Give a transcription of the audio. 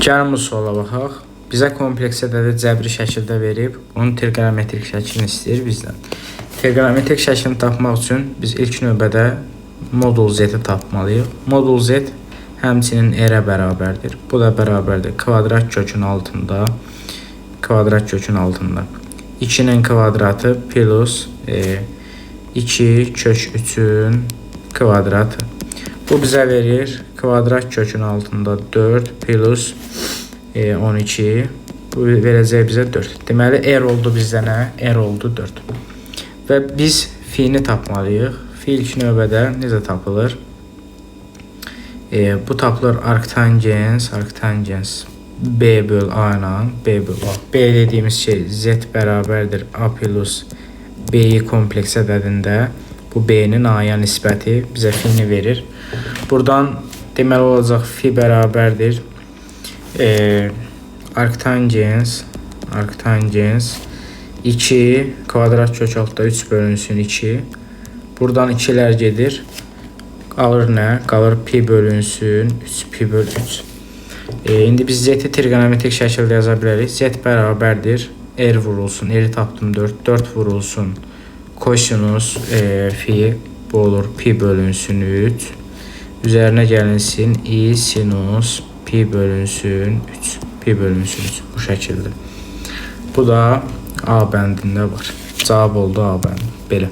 Gəlin bu suala baxaq. Bizə kompleks ədədi cəbri şəkildə verib, onun trigonometrik şəklini istəyir bizdən. Trigonometrik şəklini tapmaq üçün biz ilk növbədə modul z-i tapmalıyıq. Modul z həmçinin r-ə bərabərdir. Bu da bərabərdir kvadrat kökün altında 2-nin kvadratı plus 2 kök 3-ün kvadratı. Bu bizə verir kvadrat kökün altında 4 plus 12. Bu verəcək bizə 4. Deməli r oldu bizdə nə? R oldu 4. Və biz fiini tapmalıyıq. Fi ilk növbədə necə tapılır? Bu tapılır arktangens B böl A ilə B böl A. B dediyimiz şey z bərabərdir A plus B-yi kompleks ədədində. Bu B-nin A-ya nisbəti bizə fiini verir. Buradan deməli olacaq fi bərabərdir arktangens 2 kvadrat kök altında 3 bölünsün 2. Buradan 2'lər gedir. Qalır nə? Qalır pi bölünsün 3 pi böl 3. İndi biz z-i trigonometrik şəkildə yaza bilərik. Z bərabərdir r vurulsun. R tapdım 4. 4 vurulsun kosinus fi. Bu olur pi bölünsün 3. Üzərinə gəlinsin i sinus pi bölünsün 3. Pi bölünsün 3. Bu şəkildə. Bu da A bəndində var. Cavab oldu A bəndi. Belə.